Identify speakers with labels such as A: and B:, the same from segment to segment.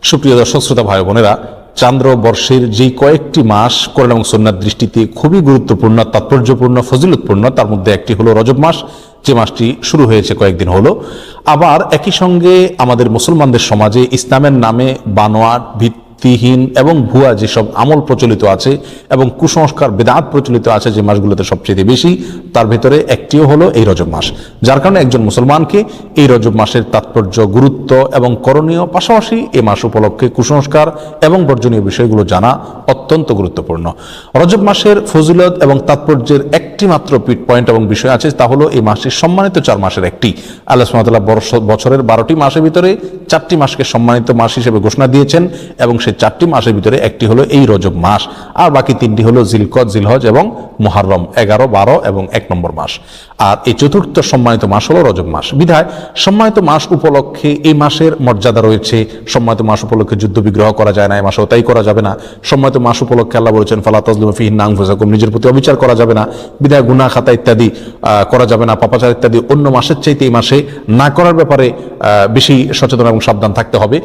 A: সুপ্রিয় দর্শক শ্রোতা ভাই বোনেরা, চান্দ্র বর্ষের যে কয়েকটি মাস কোরআন এবং সুন্নাহর দৃষ্টিতে খুবই গুরুত্বপূর্ণ, তাৎপর্যপূর্ণ, ফজিলতপূর্ণ, তার মধ্যে একটি হলো রজব মাস, যে মাসটি শুরু হয়েছে কয়েকদিন হলো। আবার একই সঙ্গে আমাদের মুসলমানদের সমাজে ইসলামের নামে বানোয়াট, ভিত্তিহীন এবং ভুয়া যেসব আমল প্রচলিত আছে এবং কুসংস্কার, বেদাত প্রচলিত আছে যে মাসগুলোতে সবচেয়ে বেশি, তার ভেতরে একটিও হলো এই রজব মাস। যার কারণে একজন মুসলমানকে এই রজব মাসের তাৎপর্য, গুরুত্ব এবং করণীয়, পাশাপাশি এই মাস উপলক্ষে কুসংস্কার এবং বর্জনীয় বিষয়গুলো জানা অত্যন্ত গুরুত্বপূর্ণ। রজব মাসের ফজিলত এবং তাৎপর্যের একটি মাত্র পয়েন্ট এবং বিষয় আছে, তা হলো এই মাসের সম্মানিত 4 মাসের একটি। আল্লাহ সুবহানাহু ওয়া তাআলা বছরের 12টি মাসের ভিতরে 4টি মাসকে সম্মানিত মাস হিসেবে ঘোষণা দিয়েছেন এবং সেই 4টি মাসের ভিতরে একটি হলো এই রজব মাস, আর বাকি 3টি হলো জিলকদ, জিলহজ এবং মুহররম, 11, 12 এবং 1 নম্বর মাস। আর এই চতুর্থ সম্মানিত মাস হলো রজব মাস। বিধায় সম্মানিত মাস উপলক্ষে এই মাসের মর্যাদা রয়েছে। সম্মানিত মাস উপলক্ষে যুদ্ধ বিগ্রহ করা যায় না, এই মাসেও তাই করা যাবে না। সম্মানিত মাস উপলক্ষে আল্লাহ বলেছেন ফালা তাজলিমু ফিহিন্না আনফুসাকুম, নিজের প্রতি অবিচার করা যাবে না। বিধায় গুনাহ খাতা ইত্যাদি করা যাবে না, পাপাচার ইত্যাদি অন্য মাসের চাইতে এই মাসে না করার ব্যাপারে বেশি সচেতন এবং সাবধান থাকতে হবে।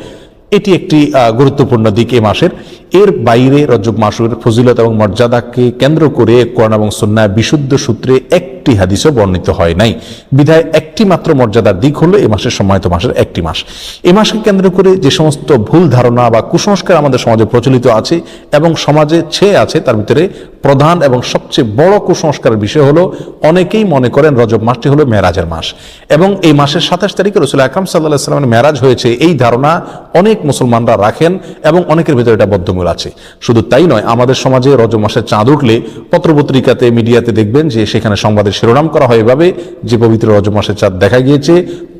A: এটি একটি গুরুত্বপূর্ণ দিক এই মাসের। এর বাইরে রজব মাসের ফজিলত এবং মর্যাদাকে কেন্দ্র করে কোরআন এবং সুন্নাহ বিশুদ্ধ সূত্রে একটি হাদিসও বর্ণিত হয় নাই। বিধায় একটি মাত্র মর্যাদার দিক হলো এই মাসের সম্মানিত মাসের একটি মাস। এই মাসকে কেন্দ্র করে যে সমস্ত ভুল ধারণা বা কুসংস্কার আমাদের সমাজে প্রচলিত আছে এবং সমাজে ছেয়ে আছে, তার ভিতরে প্রধান এবং সবচেয়ে বড় কুসংস্কারের বিষয় হলো অনেকেই মনে করেন রজব মাসটি হলো মেরাজের মাস এবং এই মাসের 27 তারিখে রাসূল আকরাম সাল্লাল্লাহু আলাইহি ওয়াসাল্লামের মেরাজ হয়েছে, এই ধারণা অনেক মুসলমানরা রাখেন এবং অনেকের ভিতরে এটা বদ্ধমূল আছে। শুধু তাই নয়, আমাদের সমাজে রজব মাসের চাঁদ উঠলে পত্রপত্রিকাতে, মিডিয়াতে দেখবেন যে সেখানে সংবাদের শিরোনাম করা হয় এভাবে যে পবিত্র রজব মাসের চাঁদ দেখা গিয়েছে,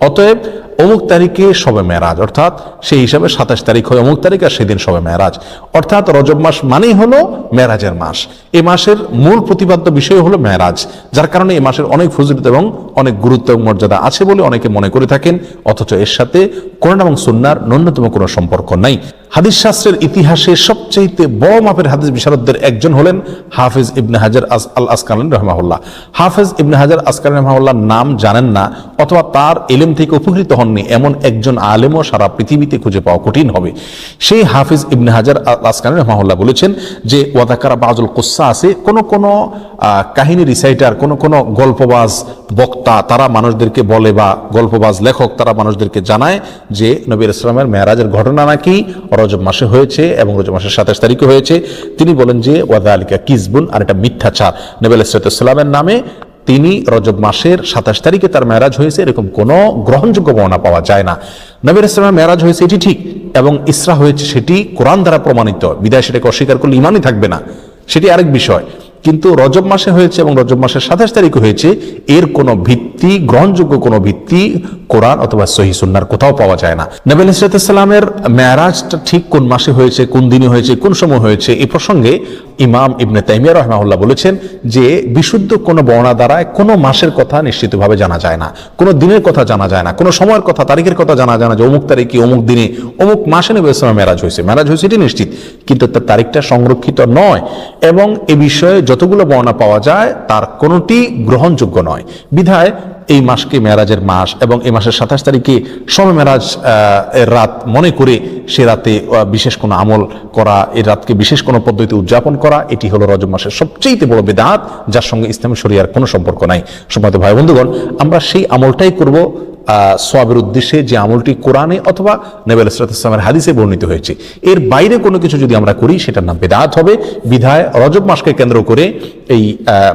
A: অতএব অমুক তারিখে শবে মেরাজ, অর্থাৎ সেই হিসাবে 27 তারিখ হয় অমুক তারিখ আর সেদিন শবে মেরাজ, অর্থাৎ রজব মাস মানেই হলো মেরাজের মাস। এই মাসের মূল প্রতিপাদ্য বিষয় হলো মেরাজ, যার কারণে এই মাসের অনেক ফজিলত এবং অনেক গুরুত্ব এবং মর্যাদা আছে বলে অনেকে মনে করে থাকেন, অথচ এর সাথে কোরআন এবং সুন্নাহর ন্যূনতম কোনো সম্পর্ক নাই। হাদিস শাস্ত্রের ইতিহাসে সবচেয়ে বড় মাপের হাদিস বিশারদদের একজন হলেন হাফেজ ইবনে হাজার আল আসকালানি রাহিমাহুল্লাহ। হাফেজ ইবনে হাজার আসকালানি রাহিমাহুল্লাহর নাম জানেন না অথবা তার ইলম থেকে উপকৃত হননি এমন একজন আলেমও সারা পৃথিবীতে খুঁজে পাওয়া কঠিন হবে। সেই হাফেজ ইবনে হাজার আল আসকালানি রাহিমাহুল্লাহ বলেছেন যে ওয়াদাকারা বাজুল কুসা আছে, কোন কাহিনী রিসাইটার, কোন গল্পবাজ বক্তা তারা মানুষদেরকে বলে, বা গল্পবাজ লেখক তারা মানুষদেরকে জানায় যে নবী ইসলামের মেরাজের ঘটনা নাকি রজব মাসে হয়েছে এবং রজব মাসের 27 তারিখে হয়েছে। তিনি বলেন যে ওয়াদালিকা কিজবুন, আর এটা মিথ্যাচার। নবী আলাইহিসসালামের নামে তিনি রজব মাসের 27 তারিখে তার মেরাজ হয়েছে এরকম কোনো গ্রহণযোগ্য বর্ণনা পাওয়া যায় না। নবী আলাইহিসসালামের মেরাজ হয়েছে এটি ঠিক, এবং ইসরা হয়েছে সেটি কোরআন দ্বারা প্রমাণিত, বিদায় সেটাকে অস্বীকার করলে ইমানই থাকবে না, সেটি আরেক বিষয়। কিন্তু রজব মাসে হয়েছে এবং রজব মাসের 27 তারিখে হয়েছে, এর কোনো ভিত্তি, গ্রহণযোগ্য কোনো ভিত্তি কোরআন অথবা সহিহ সুন্নাহর কোথাও পাওয়া যায় না। নবী আলাইহিস সালামের মেরাজটা ঠিক কোন মাসে হয়েছে, কোন দিনে হয়েছে, কোন সময় হয়েছে, এই প্রসঙ্গে ইমাম ইবনে তাইমিয়া রাহিমাহুল্লাহ বলেছেন যে বিশুদ্ধ কোনো বর্ণনা দ্বারা কোনো মাসের কথা নিশ্চিতভাবে জানা যায় না, কোনো দিনের কথা জানা যায় না, কোনো সময়ের কথা, তারিখের কথা জানা যায় না যে অমুক তারিখে, অমুক দিনে, অমুক মাসে নবী সাল্লাল্লাহু মেরাজ হয়েছে। মেরাজ হয়েছে এটি নিশ্চিত, কিন্তু তার তারিখটা সংরক্ষিত নয় এবং এ বিষয়ে যতগুলো বর্ণনা পাওয়া যায় তার কোনোটি গ্রহণযোগ্য নয়। বিধায় এই মাসকে মেরাজের মাস এবং এই মাসের 27 তারিখে শবে মেরাজ এর রাত মনে করে সে রাতে বিশেষ কোনো আমল করা, এই রাতকে বিশেষ কোনো পদ্ধতিতে উদযাপন করা, এটি হলো রজব মাসের সবচেয়ে বড় বিদআত, যার সঙ্গে ইসলামী শরিয়ার কোনো সম্পর্ক নাই। সম্মানিত ভাই বন্ধুগণ, আমরা সেই আমলটাই করব সওয়াবের উদ্দেশ্যে, যে আমলটি কোরআনে অথবা নবী আলাইহিস সালামের হাদিসে বর্ণিত হয়েছে। এর বাইরে কোনো কিছু যদি আমরা করি সেটার নাম বিদআত হবে। বিধায় রজব মাসকে কেন্দ্র করে এই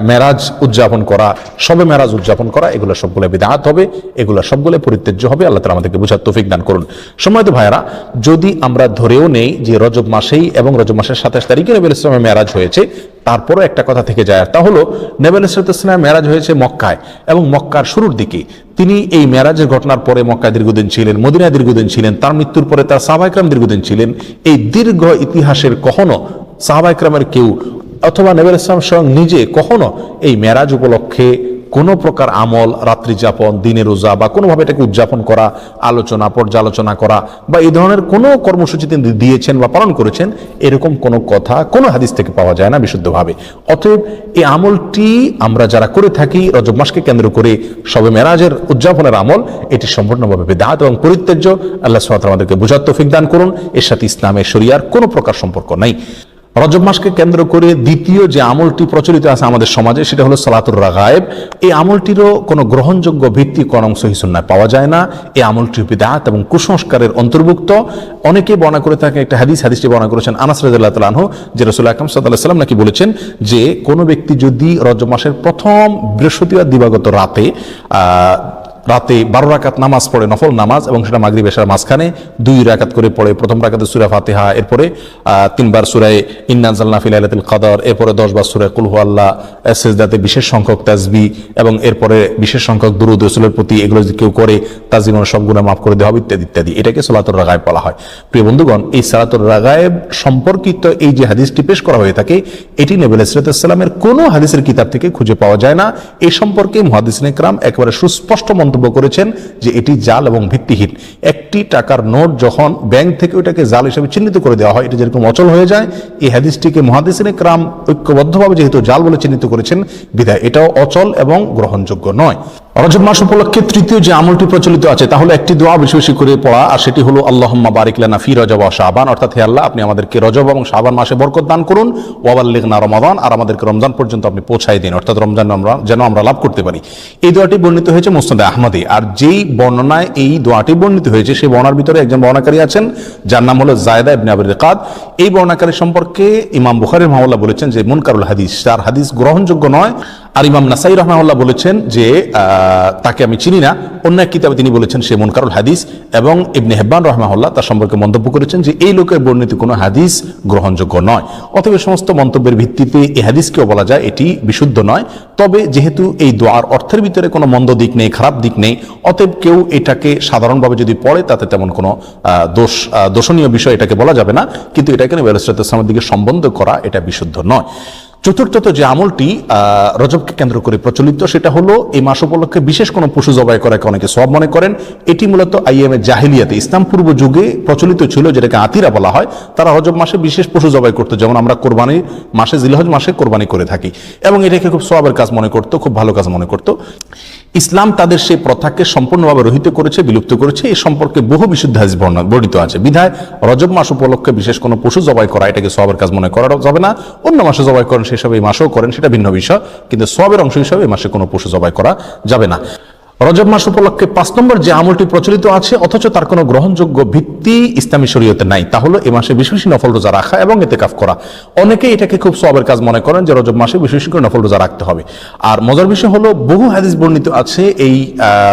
A: মেরাজ উদযাপন করা, শবে মেরাজ উদযাপন করা, এগুলো সবগুলো বিদআত হবে, এগুলো সবগুলো পরিত্যাজ্য হবে। আল্লাহ তাআলা আমাদেরকে বুঝার তৌফিক দান করুন। সম্মানিত ভাইয়েরা, যদি আমরা ধরেও নেই যে রজব মাসেই এবং রজব মাসের 27 তারিখে নবী আলাইহিস সালামের মেরাজ হয়েছে, তারপরও একটা কথা থেকে যায়, তা হলো নবী আলাইহিস সালামের মেরাজ হয়েছে মক্কায় এবং মক্কার শুরুর দিকে। তিনি এই মেরাজের ঘটনার পরে মক্কায় দীর্ঘদিন ছিলেন, মদিনায় দীর্ঘদিন ছিলেন, তার মৃত্যুর পরে তার সাহাবায়ে কেরাম দীর্ঘদিন ছিলেন। এই দীর্ঘ ইতিহাসের কখনো সাহাবায়ে কেরামের কেউ অথবা নবী আলাইহিস সালাম স্বয়ং নিজে কখনো এই মেরাজ উপলক্ষে কোনো প্রকার আমল, রাত্রি যাপন, দিনে রোজা বা কোনোভাবে এটাকে উদযাপন করা, আলোচনা পর্যালোচনা করা বা এই ধরনের কোনো কর্মসূচি তিনি দিয়েছেন বা পালন করেছেন, এরকম কোনো কথা কোনো হাদিস থেকে পাওয়া যায় না বিশুদ্ধভাবে। অতএব এই আমলটি আমরা যারা করে থাকি রজব মাসকে কেন্দ্র করে শবে মেরাজের উদযাপনের আমল, এটি সম্পূর্ণভাবে বিদআত এবং পরিত্যাজ্য। আল্লাহ সুবহানাহু ওয়া তাআলা আমাদেরকে বুঝার তৌফিক দান করুন। এর সাথে ইসলামের শরিয়ার কোনো প্রকার সম্পর্ক নাই। রজব মাসকে কেন্দ্র করে দ্বিতীয় যে আমলটি প্রচলিত আছে আমাদের সমাজে, সেটা হলো সালাতুর রাগায়েব। এই আমলটিরও কোনো গ্রহণযোগ্য ভিত্তি কোরআন সহিহ সুন্নাহয় পাওয়া যায় না। এই আমলটি বিদআত এবং কুসংস্কারের অন্তর্ভুক্ত। অনেকেই বর্ণনা করে থাকে একটা হাদিসটি বর্ণনা করেছেন আনাস রাদিয়াল্লাহু তাআলা আনহু, যে রাসূল আকরাম সাল্লাল্লাহু আলাইহি ওয়াসাল্লাম নাকি বলেছেন যে কোনো ব্যক্তি যদি রজব মাসের প্রথম বৃহস্পতিবার দিবাগত রাতে 12 রাকাত নামাজ পড়ে, নফল নামাজ, এবং সেটা মাগরিব এশার মাঝখানে 2 রাকাত করে পড়ে, প্রথম রাকাতে সূরা ফাতিহা, এরপরে 3 বার সূরা ইন্না আনজালনা ফি লাইলাতুল কদর, এরপরে 10 বার সূরা কুল হুয়াল্লাহ, সিজদাতে বিশেষ সংখ্যক তাসবিহ এবং এরপরে বিশেষ সংখ্যক দুরূদ রাসূলের প্রতি, এগুলো যদি কেউ করে তার জীবনের সব গুনাহ মাফ করে দেওয়া হবে ইত্যাদি ইত্যাদি। এটাকে সালাতুর রাগায়েব বলা হয়। প্রিয় বন্ধুগণ, এই সালাতুর রাগায়েব সম্পর্কিত এই যে হাদিসটি পেশ করা হয়ে থাকে, এটি নবী আলাইহিস সালামের কোনো হাদিসের কিতাব থেকে খুঁজে পাওয়া যায় না। এই সম্পর্কে মুহাদ্দিসিনে কেরাম একেবারে সুস্পষ্ট মন্তব্য করেছেন যে এটি জাল এবং ভিত্তিহীন। একটি টাকার নোট যখন ব্যাংক থেকে ওইটাকে জাল হিসেবে চিহ্নিত করে দেওয়া হয়, এটা যেরকম অচল হয়ে যায়, এই হাদিসটিকে মুহাদ্দিসিনে কেরাম ঐক্যবদ্ধভাবে যেহেতু জাল বলে চিহ্নিত করেছেন, বিধায় এটাও অচল এবং গ্রহণযোগ্য নয়। রজব মাস উপলক্ষে তৃতীয় যে আমলটি প্রচলিত আছে তা হলো একটি দোয়া বেশি বেশি করে পড়া, আর সেটি হলো আল্লাহুম্মা বারিক লানা ফি রজব ওয়া শাবান, অর্থাৎ হে আল্লাহ, আপনি আমাদেরকে রজব এবং শাবান মাসে বরকত দান করুন, ওয়া বাল্লিগনা রমাদান, আর আমাদেরকে রমজান পর্যন্ত আপনি পৌঁছায় দিন, অর্থাৎ রমজান যেন আমরা লাভ করতে পারি। এই দোয়াটি বর্ণিত হয়েছে মুসনাদে আহমদে। আর যেই বর্ণনায় এই দোয়াটি বর্ণিত হয়েছে সেই বর্ণনার ভিতরে একজন বর্ণনাকারী আছেন যার নাম হলো যায়েদা ইবনে আবি রিকাদ। এই বর্ণনাকারী সম্পর্কে ইমাম বুখারী রাহিমাহুল্লাহ বলেছেন যে মুনকারুল হাদিস, তার হাদিস গ্রহণযোগ্য নয়। আর ইমাম নাসাই রাহিমাহুল্লাহ বলেছেন যে তাকে আমি চিনি না। অন্য এক কিতাবে তিনি বলেছেন সে মুনকারুল হাদিস, এবং ইবনে হিব্বান রাহিমাহুল্লাহ তার সম্পর্কে মন্তব্য করেছেন যে এই লোকের বর্ণিত কোনো হাদিস গ্রহণযোগ্য নয়। অতএব সমস্ত মন্তব্যের ভিত্তিতে এই হাদিসকেও বলা যায় এটি বিশুদ্ধ নয়। তবে যেহেতু এই দোয়ার অর্থের ভিতরে কোনো মন্দ দিক নেই, খারাপ দিক নেই, অতএব কেউ এটাকে সাধারণভাবে যদি পড়ে তাতে তেমন কোনো দোষণীয় বিষয় এটাকে বলা যাবে না। কিন্তু এটাকে নবী আলাইহিস সালামের দিকে সম্বন্ধ করা এটা বিশুদ্ধ নয়। চতুর্থত যে আমলটি রজবকে কেন্দ্র করে প্রচলিত, সেটা হলো এই মাস উপলক্ষে বিশেষ কোনো পশু জবাই করাকে অনেকে সওয়াব মনে করেন। এটি মূলত আইয়ামে জাহিলিয়াতে, ইসলাম পূর্ব যুগে প্রচলিত ছিল, যেটাকে আতিরা বলা হয়। তারা রজব মাসে বিশেষ পশু জবাই করতো, যেমন আমরা কোরবানির মাসে জিলহজ মাসে কোরবানি করে থাকি, এবং এটাকে খুব সওয়াবের কাজ মনে করতো, খুব ভালো কাজ মনে করতো। ইসলাম তাদের সেই প্রথাকে সম্পূর্ণভাবে রহিত করেছে, বিলুপ্ত করেছে। এই সম্পর্কে বহু বিশুদ্ধ হাদিস বর্ণিত আছে। বিধায় রজব মাস উপলক্ষে বিশেষ কোনো পশু জবাই করা এটাকে সওয়াবের কাজ মনে করা যাবে না। অন্য মাসে জবাই করেন সেসব এই মাসেও করেন, সেটা ভিন্ন বিষয়, কিন্তু সওয়াবের অংশ হিসাবে এই মাসে কোনো পশু জবাই করা যাবে না। রজব মাস উপলক্ষে 5 নম্বর যে আমলটি প্রচলিত আছে অথচ তার কোনো গ্রহণযোগ্য ভিত্তি ইসলামী শরীয়তে নাই, তা হলো এই মাসে বেশি বেশি নফল রোজা রাখা এবং ইতিকাফ করা। অনেকে এটাকে খুব সওয়াবের কাজ মনে করেন যে রজব মাসে বেশি বেশি করে নফল রোজা রাখতে হবে। আর মজার বিষয় হলো বহু হাদিস বর্ণিত আছে এই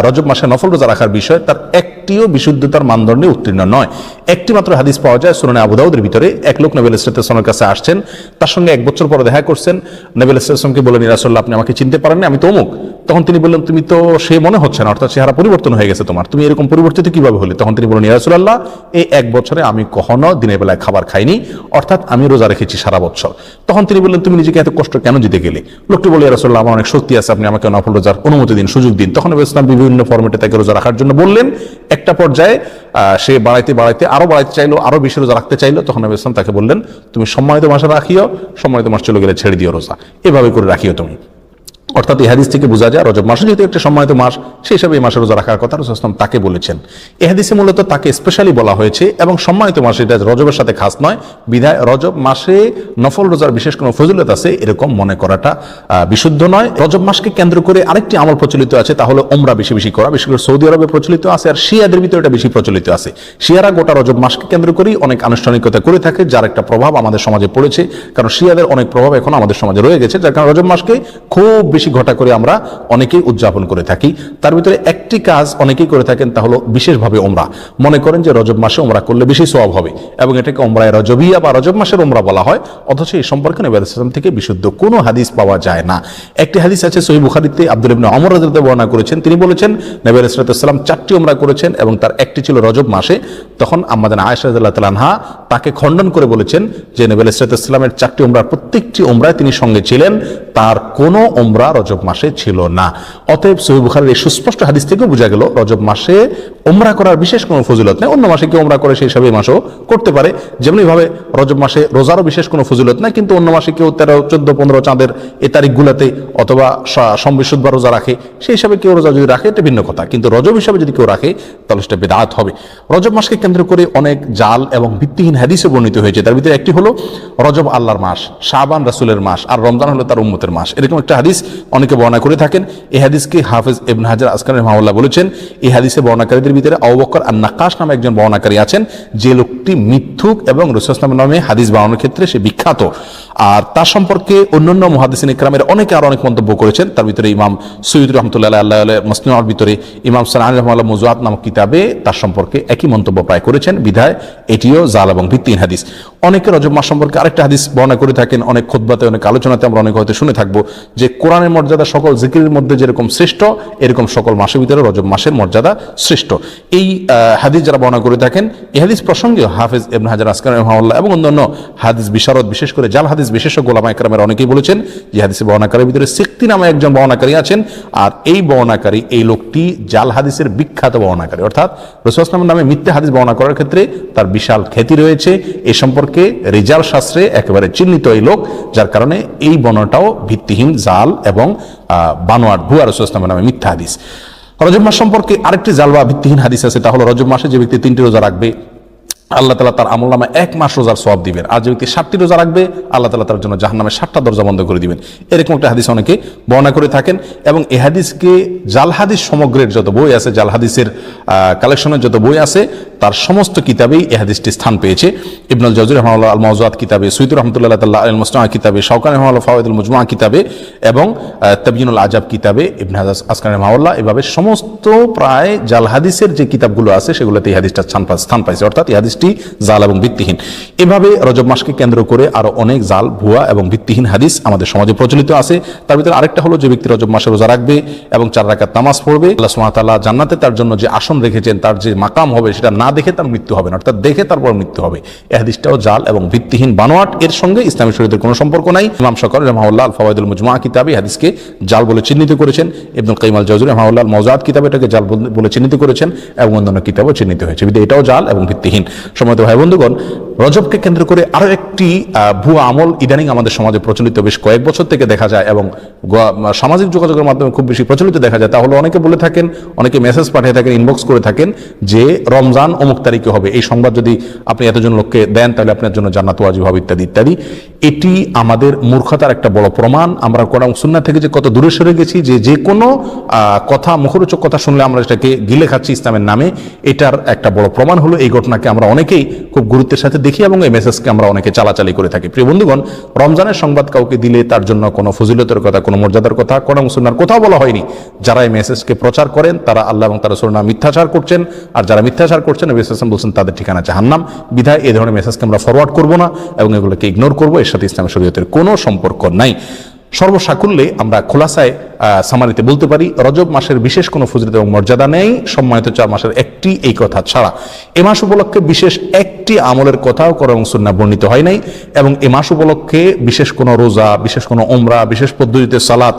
A: রজব মাসে নফল রোজা রাখার বিষয়, তার একটিও বিশুদ্ধতার মানদণ্ডে উত্তীর্ণ নয়। একটি মাত্র হাদিস পাওয়া যায় সুনানে আবু দাউদের ভিতরে। এক লোক নবী আলাইহিস সালামের কাছে আসছেন, তার সঙ্গে 1 বছর পরে দেখা করছেন। নবী আলাইহিস সালামকে বললেন, ইয়া রাসূলুল্লাহ, আপনি আমাকে চিনতে পারেননি, আমি তো অমুক। তখন তিনি বললেন, তুমি তো সে মনে হচ্ছে না, অর্থাৎ চেহারা পরিবর্তন হয়ে গেছে তোমার, তুমি এরকম পরিবর্তিত কিভাবে হলে? তখন তিনি বললেন, ইয়া রাসূলুল্লাহ, এই 1 বছরে আমি কখনো দিনের বেলায় খাবার খাইনি, অর্থাৎ আমি রোজা রেখেছি সারা বছর। তখন তিনি বললেন, তুমি নিজেকে এত কষ্ট কেন দিতে গেলে? লোকটি বলে, ইয়া রাসূলুল্লাহ, আমার অনেক শক্তি আছে, আপনি আমাকে নফল রোজার অনুমতি দিন, সুযোগ দিন। তখন নবী ইসলাম বিভিন্ন ফরম্যাটে তাকে রোজা রাখার জন্য বললেন। একটা পর্যায়ে সে বাড়াইতে আরো বাড়াইতে চাইলো, আরো বেশি রোজা রাখতে চাইলো। তখন নবী ইসলাম তাকে বললেন, তুমি সম্মানিত মাসে রাখিও, সম্মানিত মাস চলে গেলে ছেড়ে দিও রোজা, এভাবে করে রাখিও তুমি। অর্থাৎ এই হাদিস থেকে বোঝা যায় রজব মাস যেহেতু একটা সম্মানিত মাস, সেই হিসাবে এই মাসে রোজা রাখার কথা রাসূল সাল্লাল্লাহু আলাইহি ওয়াসাল্লাম তাকে বলেছেন। এই হাদিসে মূলত তাকে স্পেশালি বলা হয়েছে, এবং সম্মানিত মাস, এটা রজবের সাথে খাস নয়। বিধায় রজব মাসে নফল রোজার বিশেষ কোনো ফজিলত আছে এরকম মনে করাটা বিশুদ্ধ নয়। রজব মাসকে কেন্দ্র করে আরেকটি আমল প্রচলিত আছে, তা হলো উমরা বেশি বেশি করা। বিশেষ করে সৌদি আরবে প্রচলিত আছে, আর শিয়াদের ভিতরে এটা বেশি প্রচলিত আছে। শিয়ারা গোটা রজব মাসকে কেন্দ্র করেই অনেক আনুষ্ঠানিকতা করে থাকে, যার একটা প্রভাব আমাদের সমাজে পড়েছে। কারণ শিয়াদের অনেক প্রভাব এখন আমাদের সমাজে রয়ে গেছে, যার কারণে রজব মাসকে খুব বেশি ঘটা করে আমরা অনেকেই উদযাপন করে থাকি। তার ভিতরে একটি কাজ অনেকেই করে থাকেন, তা হলো বিশেষভাবে উমরা। মনে করেন যে রজব মাসে উমরা করলে বেশি সওয়াব হবে, এবং এটাকে উমরায়ে রজবিয়া বা রজব মাসের উমরা বলা হয়। অথচ এই সম্পর্কে নবী আলাইহিস সালাম থেকে বিশুদ্ধ কোনো হাদিস পাওয়া যায় না। একটি হাদিস আছে সহিহ বুখারীতে, আব্দুল্লাহ ইবনে ওমর রাদিয়াল্লাহু আনহু বর্ণনা করেছেন। তিনি বলেছেন নবী আলাইহিস সালাম 4টি উমরা করেছেন, এবং তার একটি ছিল রজব মাসে। তখন আম্মা জান আয়েশা রাদিয়াল্লাহু তাআলা আনহা তাকে খণ্ডন করে বলেছেন যে নবী আলাইহিস সালামের 4টি উমরার প্রত্যেকটি উমরায় তিনি সঙ্গে ছিলেন, তার কোনো ওমরা রজব মাসে ছিল না। অতএব সহিহ বুখারীর এই সুস্পষ্ট হাদিস থেকেও বোঝা গেল রজব মাসে ওমরা করার বিশেষ কোনো ফজিলত নেই। অন্য মাসে কেউ ওমরা করে সেই হিসাবে এই মাসেও করতে পারে, যেমনিভাবে রজব মাসে রোজারও বিশেষ কোনো ফজিলত নেই, কিন্তু অন্য মাসে কেউ 13, 14, 15 চাঁদের এই তারিখগুলোতে অথবা সোম-বৃহস্পতিবার রোজা রাখে, সেই হিসাবে কেউ রোজা যদি রাখে এটা ভিন্ন কথা, কিন্তু রজব হিসাবে যদি কেউ রাখে তাহলে সেটা বিদআত হবে। রজব মাসকে কেন্দ্র করে অনেক জাল এবং ভিত্তিহীন হাদিসে বর্ণিত হয়েছে। তার ভিতরে একটি হলো রজব আল্লাহর মাস, শাবান রাসূলের মাস, আর রমজান হলো তার উম্মতের মাস। এরকম একটা হাদিস অনেকে বর্ণনা করে থাকেন। এই হাদিসকে হাফেজ ইবনে হাজার আসকালানি রাহিমাহুল্লাহ বলেছেন, এই হাদিসে বর্ণনাকারীদের ভিতরে আবু বকর আন-নাক্কাশ নামে একজন বর্ণনাকারী আছেন, যে লোকটি মিথ্যুক এবং রাসূল সাল্লাল্লাহু আলাইহি ওয়াসাল্লামের নামে হাদিস বানানোর ক্ষেত্রে সে বিখ্যাত। আর তার সম্পর্কে অন্যান্য মুহাদ্দিসিন ইকরামের অনেকে আরো অনেক মন্তব্য করেছেন। তার ভিতরে ইমাম সৈয়দ রাহমাতুল্লাহ আলাইহি মুসনিদের ভিতরে ইমাম সানানি রাহিমাহুল্লাহ মুযআত নামক কিতাবে তার সম্পর্কে একই মন্তব্য প্রায় করেছেন। বিধায় এটিও জাল এবং ভিত্তিহীন হাদিস। অনেকে রজব মাস সম্পর্কে আরেকটা হাদিস বর্ণনা করে থাকেন, অনেক খুতবাতে, অনেক আলোচনাতে আমরা অনেক হয়তো শুনে থাকবো, যে কোরআনের মর্যাদা সকল জিকিরের মধ্যে যেরকম শ্রেষ্ঠ, এরকম সকল মাসের ভিতরে রজব মাসের মর্যাদা শ্রেষ্ঠ। এই হাদিস যারা বর্ণনা করে থাকেন, এই হাদিস প্রসঙ্গে হাফেজ ইবনে হাজার আসকালানি রাহিমাহুল্লাহ এবং অন্যান্য হাদিস বিশারদ, বিশেষ করে জাল হাদিস বিশেষজ্ঞ উলামা ইকরামের অনেকেই বলেছেন যে হাদিসে বর্ণনাকারীর ভিতরে সিক্তি নামে একজন বর্ণনাকারী আছেন, আর এই বর্ণনাকারী, এই লোকটি জাল হাদিসের বিখ্যাত বর্ণনাকারী, অর্থাৎ রাসূল সাল্লাল্লাহু আলাইহি ওয়াসাল্লামের নামে মিথ্যা হাদিস বর্ণনা করার ক্ষেত্রে তার বিশাল খ্যাতি রয়েছে। এ সম্পর্কে রিজাল শাস্ত্রে একেবারে চিহ্নিত এই লোক, যার কারণে এই বর্ণনাটাও ভিত্তিহীন, জাল এবং বানোয়াট, ভুয়া রাসূল সাল্লাল্লাহু আলাইহি ওয়াসাল্লামের নামে মিথ্যা হাদিস। রজব মাস সম্পর্কে আরেকটি জাল বা ভিত্তিহীন হাদিস আছে, তা হলো রজব মাসে যে ব্যক্তি 3টি রোজা রাখবে আল্লাহ তাআলা তার আমলনামায় 1 মাস রোজার সওয়াব দিবেন, আর যে ব্যক্তি 7টি রোজা রাখবে আল্লাহ তাআলা তার জন্য জাহান্নামের 7টা দরজা বন্ধ করে দিবেন। এরকম একটা হাদিস অনেকে বর্ণনা করে থাকেন, এবং এই হাদিসকে জাল হাদিস সমগ্রের যত বই আছে, জাল হাদিসের কালেকশনের যত বই আছে, তার সমস্ত কিতাবেই এই হাদিসটি স্থান পেয়েছে। ইবনুল জাওজি রাহিমাহুল্লাহ আল মাওজুআত কিতাবে, সৈয়দ রাহমাতুল্লাহ আল মুসনাদ কিতাবে, শাওকানি রাহিমাহুল্লাহ ফাওয়াইদুল মুজমুআ কিতাবে এবং তাবয়িনুল আজাব কিতাবে, ইবনে হাজার আসকালানি রাহিমাহুল্লাহ, এভাবে সমস্ত প্রায় জাল হাদিসের যে কিতাবগুলো আছে সেগুলোতে এই হাদিসটা স্থান পাইছে, অর্থাৎ এই হাদিসটি জাল এবং ভিত্তিহীন। এভাবে রজব মাসকে কেন্দ্র করে আরো অনেক জাল, ভুয়া এবং ভিত্তিহীন হাদিস আমাদের সমাজে প্রচলিত আছে। তার ভিতরে আরেকটা হলো, যে ব্যক্তি রজব মাসে রোজা রাখবে এবং 4 রাকাত নামাজ পড়বে, আল্লাহ সুবহানাহু ওয়া তাআলা জান্নাতে তার জন্য যে আসন রেখেছেন, তার যে মাকাম হবে, সেটা না দেখে তার মৃত্যু হবে না, অর্থাৎ দেখে তারপর মৃত্যু হবে। এই হাদিসটাও জাল এবং ভিত্তিহীন, বানোয়াট। এর সঙ্গে ইসলামী শরীয়তের কোনো সম্পর্ক নাই। ইমাম শাওকানি রাহিমাহুল্লাহ আল ফাওয়াইদুল মুজমুআ কিতাবে হাদিসকে জাল বলে চিহ্নিত করেছেন। ইবনুল কাইয়িম আল জাওজিয়্যী রাহিমাহুল্লাহ আল মাওজুআত কিতাবে এটাকে জাল বলে চিহ্নিত করেছেন, এবং অন্যান্য কিতাবও চিহ্নিত হয়েছে। বিধায় এটাও জাল এবং ভিত্তিহীন। সম্মানিত ভাই বন্ধুগণ, রজবকে কেন্দ্র করে আরো একটি ভুয়া আমল ইদানিং আমাদের সমাজে প্রচলিত বেশ কয়েক বছর থেকে দেখা যায়, এবং সামাজিক যোগাযোগের মাধ্যমে খুব বেশি প্রচলিত দেখা যায়। তা হলো, অনেকে বলে থাকেন, অনেকে মেসেজ পাঠিয়ে থাকেন, ইনবক্স করে থাকেন যে রমজান অমুক তারিখে হবে, এই সংবাদ যদি আপনি এতজন লোককে দেন তাহলে আপনার জন্য জান্নাত ওয়াজিব হবে, ইত্যাদি ইত্যাদি। এটি আমাদের মূর্খতার একটা বড় প্রমাণ। আমরা কোরআন সুন্নাহ থেকে যে কত দূরে সরে গেছি, যে কোনো কথা, মুখরোচক কথা শুনলে আমরা এটাকে গিলে খাচ্ছি ইসলামের নামে, এটার একটা বড় প্রমাণ হলো এই ঘটনাকে আমরা অনেকেই খুব গুরুত্বের সাথে দেখি, এবং এই মেসেজকে আমরা অনেকে চালাচালি করে থাকি। প্রিয় বন্ধুগণ, রমজানের সংবাদ কাউকে দিলে তার জন্য কোনো ফজিলতের কথা, কোনো মর্যাদার কথা কোরআন সুন্নাহর কোথাও বলা হয়নি। যারা এই মেসেজকে প্রচার করেন তারা আল্লাহ এবং তার রাসূলের নামে মিথ্যাচার করছেন, আর যারা মিথ্যাচার করছেন নবী সাল্লাল্লাহু আলাইহি ওয়াসাল্লাম বলছেন তাদের ঠিকানা জাহান্নাম। বিধায় এই ধরনের মেসেজকে আমরা ফরওয়ার্ড করব না এবং এগুলোকে ইগনোর করব, এর সাথে ইসলামী শরীয়তের কোনো সম্পর্ক নাই। সর্বসাকুল্যে আমরা খোলাসায় সামারিতে বলতে পারি, রজব মাসের বিশেষ কোনো ফজিলত এবং মর্যাদা নেই সম্মানিত 4 মাসের একটি, এই কথা ছাড়া। এ মাস উপলক্ষে বিশেষ একটি আমলের কথাও কোরআন এবং সুন্নাহ বর্ণিত হয় নাই, এবং এ মাস উপলক্ষে বিশেষ কোনো রোজা, বিশেষ কোনো উমরা, বিশেষ পদ্ধতিতে সালাত,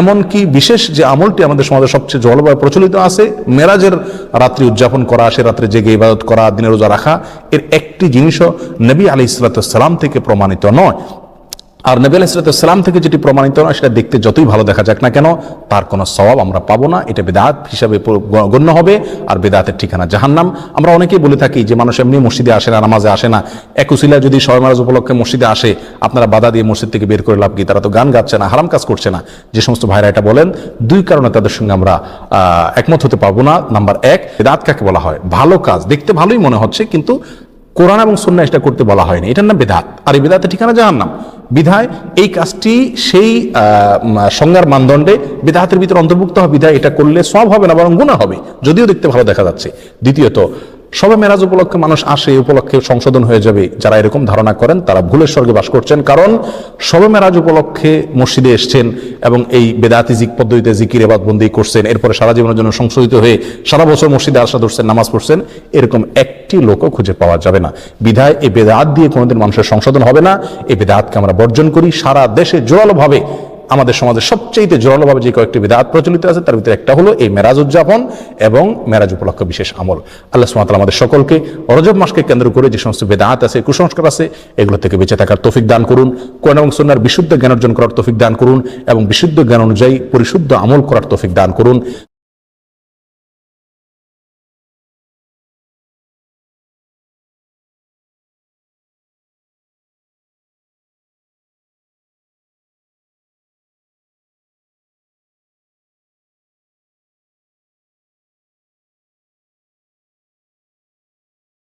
A: এমনকি বিশেষ যে আমলটি আমাদের সমাজে সবচেয়ে জলবায়ু প্রচলিত আছে, মেরাজের রাত্রি উদযাপন করা, সে রাত্রে জেগে ইবাদত করা, দিনে রোজা রাখা, এর একটি জিনিসও নবী আলাইহিস সালাম থেকে প্রমাণিত নয়। আর নবী আলাইহিস সালাম থেকে যেটি প্রমাণিত নয়, সেটা দেখতে যতই ভালো দেখা যাক না কেন, তার কোনো সওয়াব আমরা পাবো না। এটা বিদআত হিসাবে গণ্য হবে, আর বিদআতের ঠিকানা জাহান্নাম। আমরা অনেকেই বলে থাকি যে মানুষ এমনি মসজিদে আসে না, নামাজে আসে না, এক উসিলা যদি শবে মেরাজ উপলক্ষে মসজিদে আসে, আপনারা বাধা দিয়ে মসজিদ থেকে বের করে লাভ কি? তারা তো গান গাচ্ছে না, হারাম কাজ করছে না। যে সমস্ত ভাইরা এটা বলেন, 2 কারণে তাদের সঙ্গে আমরা একমত হতে পারবো না। নাম্বার 1, বিদআত কাকে বলা হয়? ভালো কাজ, দেখতে ভালোই মনে হচ্ছে, কিন্তু কোরআন এবং সুন্নাহ এটা করতে বলা হয়নি, এটার নাম বিদআত, আর এই বিদআতের ঠিকানা জাহান্নাম। বিধায় এই কাজটি সেই সংজ্ঞার মানদণ্ডে বিদআতের ভিতরে অন্তর্ভুক্ত হবে। বিধায় এটা করলে সওয়াব হবে না, বরং গুনাহ হবে, যদিও দেখতে ভালো দেখা যাচ্ছে। দ্বিতীয়ত, শবে মেরাজ উপলক্ষে মানুষ আসে, উপলক্ষে সংশোধন হয়ে যাবে, যারা এরকম ধারণা করেন তারা ভুলের স্বর্গে বাস করছেন। কারণ শবে মেরাজ উপলক্ষে মসজিদে এসছেন এবং এই বেদাতি পদ্ধতিতে জিকির ইবাদত বন্দি করছেন, এরপরে সারা জীবনের জন্য সংশোধিত হয়ে সারা বছর মসজিদে আসা ধরছেন, নামাজ পড়ছেন, এরকম একটি লোকও খুঁজে পাওয়া যাবে না। বিধায় এই বেদাত দিয়ে কোনোদিন মানুষের সংশোধন হবে না। এই বেদাতকে আমরা বর্জন করি। সারা দেশে জোরালোভাবে আমাদের সমাজে সবচেয়ে জোরালোভাবে যে কয়েকটি বিদআত প্রচলিত আছে তার ভিতরে একটা হলো এই মেরাজ উদযাপন এবং মেরাজ উপলক্ষে বিশেষ আমল। আল্লাহ সুবহানাহু ওয়া তাআলা আমাদের সকলকে রজব মাসকে কেন্দ্র করে যে সমস্ত বিদআত আছে, কুসংস্কার আছে, এগুলো থেকে বেঁচে থাকার তৌফিক দান করুন, কোরআন এবং সুন্নাহর বিশুদ্ধ জ্ঞান অর্জন করার তৌফিক দান করুন এবং বিশুদ্ধ জ্ঞান অনুযায়ী পরিশুদ্ধ আমল করার তৌফিক দান করুন।